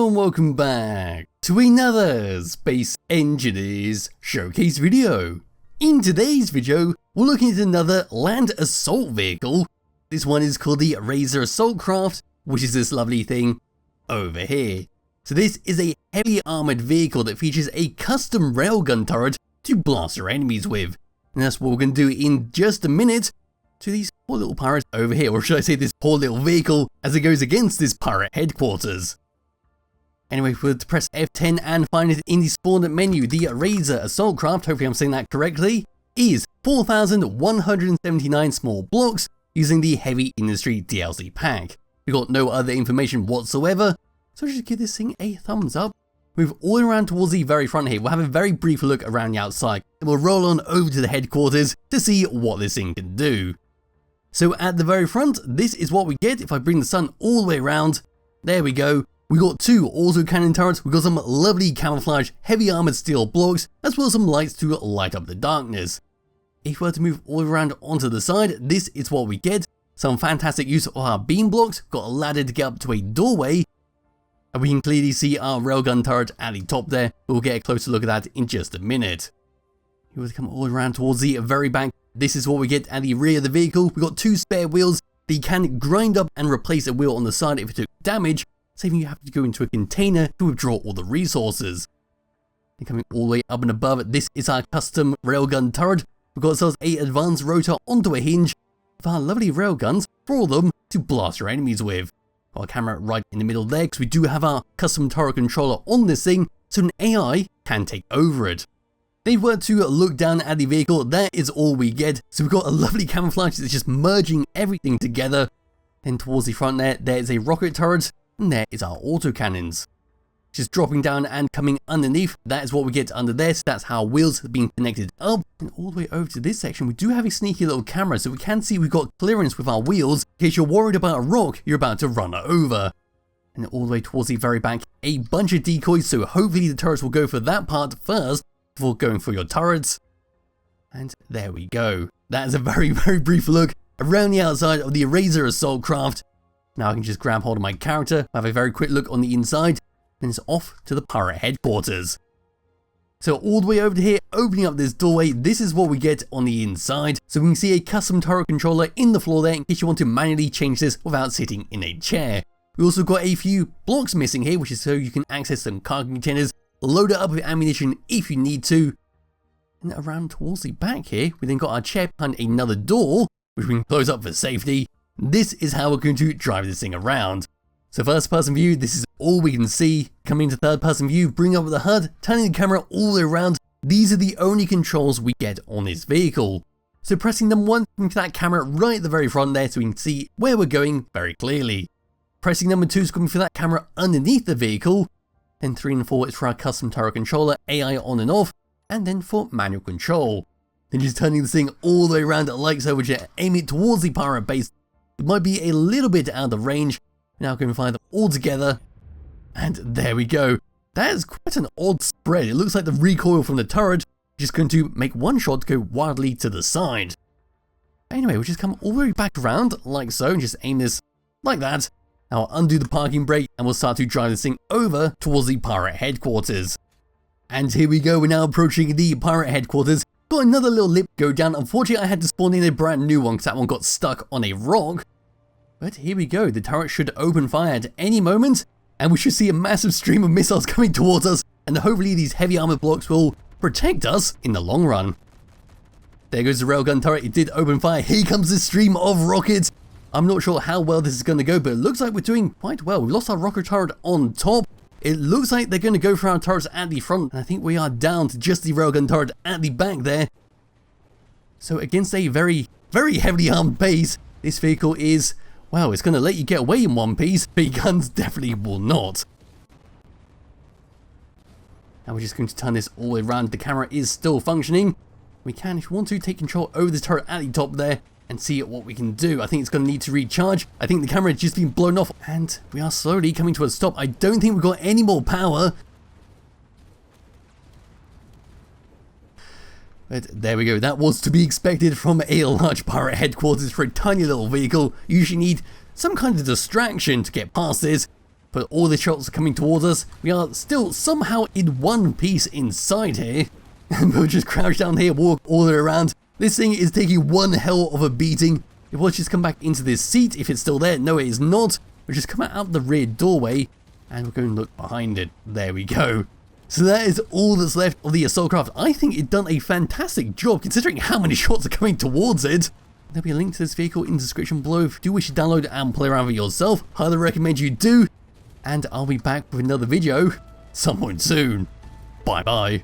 Hello and welcome back to another Space Engineers Showcase video. In today's video, we're looking at another land assault vehicle. This one is called the Raizer Assault Craft, which is this lovely thing over here. So this is a heavy armoured vehicle that features a custom railgun turret to blast your enemies with. And that's what we're going to do in just a minute to these poor little pirates over here, or should I say this poor little vehicle as it goes against this pirate headquarters. Anyway, we'll press F10 and find it in the spawn menu. The Raizer Assault Craft, hopefully I'm saying that correctly, is 4,179 small blocks using the Heavy Industry DLC pack. We've got no other information whatsoever, so just give this thing a thumbs up. Move all around towards the very front here. We'll have a very brief look around the outside, and we'll roll on over to the headquarters to see what this thing can do. So at the very front, this is what we get if I bring the sun all the way around. There we go. We got two autocannon turrets, we got some lovely camouflage heavy armoured steel blocks, as well as some lights to light up the darkness. If we were to move all around onto the side, this is what we get. Some fantastic use of our beam blocks, got a ladder to get up to a doorway, and we can clearly see our railgun turret at the top there. We'll get a closer look at that in just a minute. If we were to come all around towards the very back, this is what we get at the rear of the vehicle. We've got two spare wheels that you can grind up and replace a wheel on the side if it took damage, saving you have to go into a container to withdraw all the resources. And coming all the way up and above, this is our custom railgun turret. We've got ourselves an advanced rotor onto a hinge with our lovely railguns for all of them to blast your enemies with. Got our camera right in the middle there because we do have our custom turret controller on this thing, so an AI can take over it. If we were to look down at the vehicle, that is all we get. So we've got a lovely camouflage that's just merging everything together. Then towards the front there is a rocket turret. And there is our autocannons. Just dropping down and coming underneath, that is what we get under there, so that's how wheels have been connected up. And all the way over to this section, we do have a sneaky little camera, so we can see we've got clearance with our wheels, in case you're worried about a rock you're about to run over. And all the way towards the very back, a bunch of decoys, so hopefully the turrets will go for that part first, before going for your turrets. And there we go. That is a very brief look around the outside of the Raizer Assault Craft. Now I can just grab hold of my character, have a very quick look on the inside, and it's off to the pirate headquarters. So all the way over to here, opening up this doorway, this is what we get on the inside. So we can see a custom turret controller in the floor there in case you want to manually change this without sitting in a chair. We also got a few blocks missing here, which is so you can access some cargo containers, load it up with ammunition if you need to. And around towards the back here, we then got our chair behind another door, which we can close up for safety. This is how we're going to drive this thing around. So first person view, this is all we can see. Coming to third person view, bring up the HUD, turning the camera all the way around. These are the only controls we get on this vehicle. So pressing number 1, coming to that camera right at the very front there so we can see where we're going very clearly. Pressing number 2 is coming for that camera underneath the vehicle. Then 3 and 4 is for our custom turret controller, AI on and off, and then for manual control. Then just turning this thing all the way around like so, which aim it towards the pirate base. It might be a little bit out of range. Now we can find them all together. And there we go. That is quite an odd spread. It looks like the recoil from the turret is just going to make one shot go wildly to the side. Anyway, we'll just come all the way back around like so and just aim this like that. Now I'll undo the parking brake and we'll start to drive this thing over towards the pirate headquarters. And here we go. We're now approaching the pirate headquarters. Got another little lip go down. Unfortunately, I had to spawn in a brand new one because that one got stuck on a rock. But here we go. The turret should open fire at any moment, and we should see a massive stream of missiles coming towards us, and hopefully these heavy armored blocks will protect us in the long run. There goes the railgun turret. It did open fire. Here comes the stream of rockets. I'm not sure how well this is going to go, but it looks like we're doing quite well. We've lost our rocket turret on top. It looks like they're going to go for our turrets at the front, and I think we are down to just the railgun turret at the back there. So against a very heavily armed base, this vehicle is, well, it's going to let you get away in one piece, but your guns definitely will not. Now we're just going to turn this all the way around. The camera is still functioning. We can, if you want to, take control over the turret at the top there and see what we can do. I think it's going to need to recharge. I think the camera has just been blown off and we are slowly coming to a stop. I don't think we've got any more power. But there we go. That was to be expected from a large pirate headquarters for a tiny little vehicle. You usually need some kind of distraction to get past this. but all the shots are coming towards us. We are still somehow in one piece inside here, and we'll just crouch down here, walk all the way around. This thing is taking one hell of a beating. If we'll just come back into this seat, if it's still there, no it is not. We'll just come out the rear doorway, and we'll go and look behind it. There we go. So that is all that's left of the Assault Craft. I think it done a fantastic job considering how many shots are coming towards it. There'll be a link to this vehicle in the description below if you do wish to download it and play around with it yourself. Highly recommend you do. And I'll be back with another video sometime soon. Bye bye.